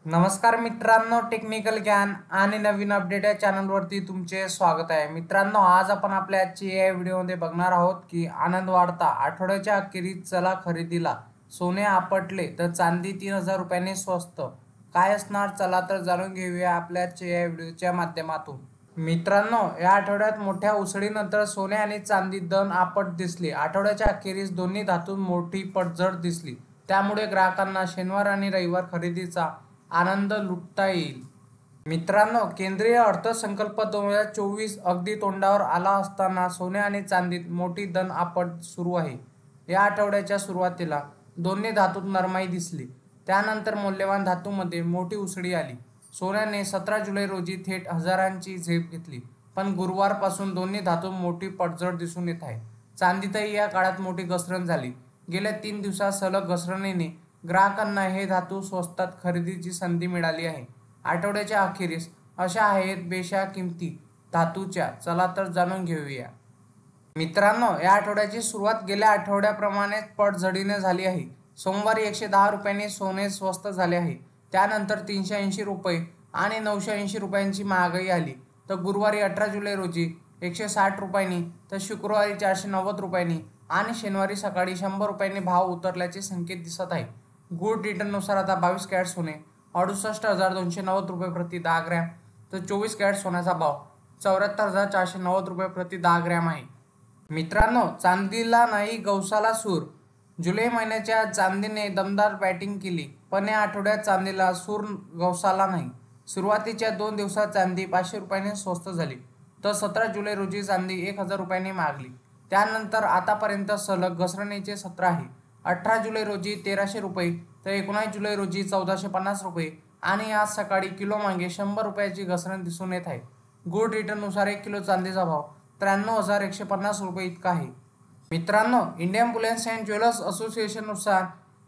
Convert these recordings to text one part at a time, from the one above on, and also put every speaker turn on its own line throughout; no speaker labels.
नमस्कार मित्रांनो, टेक्निकल ज्ञान आणि नवीन अपडेट या चॅनलवरती तुमचे स्वागत आहे. मित्रांनो, आज आपण आपल्या आजची या व्हिडिओमध्ये बघणार आहोत की आनंद वाढता. आठवड्याच्या अखेरीस चला खरेदीला. सोने आपटले तर चांदी 3000 रुपयांनी स्वस्त. काय असणार, चला तर जाणून घेऊया आपल्या आजच्या या व्हिडिओच्या माध्यमातून. मित्रांनो, या आठवड्यात मोठ्या उसळीनंतर सोने आणि चांदी दन आपट दिसली. आठवड्याच्या अखेरीस दोन्ही धातूत मोठी पडझड दिसली. त्यामुळे ग्राहकांना शनिवार आणि रविवार खरेदीचा आनंद लुटता येईल. मित्रांनो, केंद्रीय अर्थसंकल्प 2024 अगदी तोंडावर आला असताना सोने आणि चांदीत मोठी दन आपट सुरू आहे. या आठवड्याच्या सुरुवातीला दोन्ही धातूत नरमाई दिसली. त्यानंतर मौल्यवान धातूमध्ये मोठी उसळी आली. सोन्याने 17 जुलै रोजी थेट हजारांची झेप घेतली, पण गुरुवारपासून दोन्ही धातूत मोठी पडझड दिसून येत आहे. चांदीतही या काळात मोठी घसरण झाली. गेल्या 3 दिवसात सलग घसरणीने ग्राहकांना हे धातू स्वस्तात खरेदीची संधी मिळाली आहे. आठवड्याच्या अखेरीस अशा आहेत बेशा किमती धातूच्या, चला तर जाणून घेऊया. मित्रांनो, या आठवड्याची सुरुवात गेल्या आठवड्याप्रमाणेच पडझडीने झाली आहे. सोमवारी 110 रुपयांनी सोने स्वस्त झाले आहे. त्यानंतर 380 रुपये आणि 980 रुपयांची महागाई आली. तर गुरुवारी 18 जुलै रोजी 160 रुपयांनी, तर शुक्रवारी 490 रुपयांनी आणि शनिवारी सकाळी 100 रुपयांनी भाव उतरल्याचे संकेत दिसत आहे. गुड रिटर्ननुसार आता 22 कॅरेट सोने 68,290 रुपये प्रति 10 ग्रॅम, तर 24 कॅरेट सोन्याचा भाव 74,490 रुपये प्रति 10 ग्रॅम आहे. मित्रांनो, चांदीला नाही गवसाला सूर. जुलै महिन्याच्या चांदीने दमदार बॅटिंग केली, पण या आठवड्यात चांदीला सूर गवसाला नाही. सुरुवातीच्या 2 दिवसात चांदी 500 रुपयांनी स्वस्त झाली, तर 17 जुलै रोजी चांदी 1000 रुपयांनी महागली. त्यानंतर आतापर्यंत सलग घसरणीचे सत्र आहे. 18 जुलै रोजी 1300 रुपये, तर 19 जुलै रोजी 1450 रुपये आणि आज सकाळी किलो मागे 100 रुपयाची घसरण दिसून येत आहे. गुड रिटर्ननुसार 1 किलो चांदीचा भाव 93,150 रुपये इतका आहे. मित्रांनो, इंडियन बुलियन अँड ज्वेलर्स असोसिएशननुसार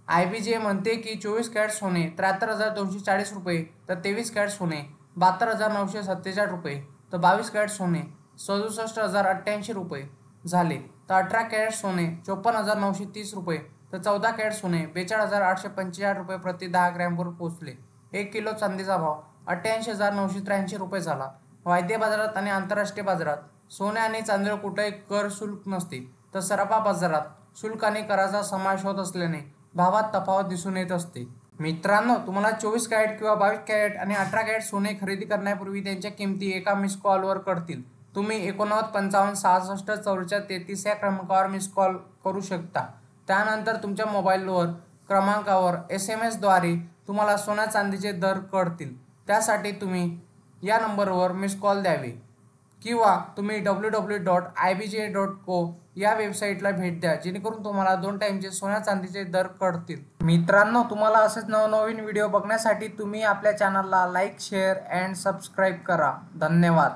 IBJ म्हणते की 24 कॅरेट सोने 73,240 रुपये, तर 23 कॅरेट सोने 72,947 रुपये, तर 22 कॅरेट सोने 67,088 रुपये झाले. तर 18 कॅरेट सोने 54,930 रुपये, तर 14 कॅरेट सोने 42,845 रुपये प्रति 10 ग्रॅमवर पोहोचले. 1 किलो चांदीचा भाव 88,983 रुपये झाला. वायदे बाजारात आणि आंतरराष्ट्रीय बाजारात सोने आणि चांदीवर कुठेही कर शुल्क नसते, तर सराफा बाजारात शुल्क आणि कराचा समावेश होत असल्याने भावात तफावत दिसून येत असते. मित्रांनो, तुम्हाला 24 कॅरेट किंवा 22 कॅरेट आणि 18 कॅरेट सोने खरेदी करण्यापूर्वी त्यांच्या किमती एका मिस कॉलवर कळतील. तुम्ही 89 55 66 44 33 या क्रमांकावर मिस कॉल करू शकता. त्यानंतर तुमच्या मोबाईलवर क्रमांकावर SMS द्वारे तुम्हाला सोन्या चांदीचे दर कळतील. त्यासाठी तुम्ही या नंबरवर मिस कॉल द्यावे किंवा तुम्ही www.ibj.co या वेबसाईटला भेट द्या, जेणेकरून तुम्हाला 2 टाईमचे सोन्या चांदीचे दर कळतील. मित्रांनो, तुम्हाला असेच नवनवीन व्हिडिओ बघण्यासाठी तुम्ही आपल्या चॅनलला लाईक, शेअर अँड सबस्क्राईब करा. धन्यवाद.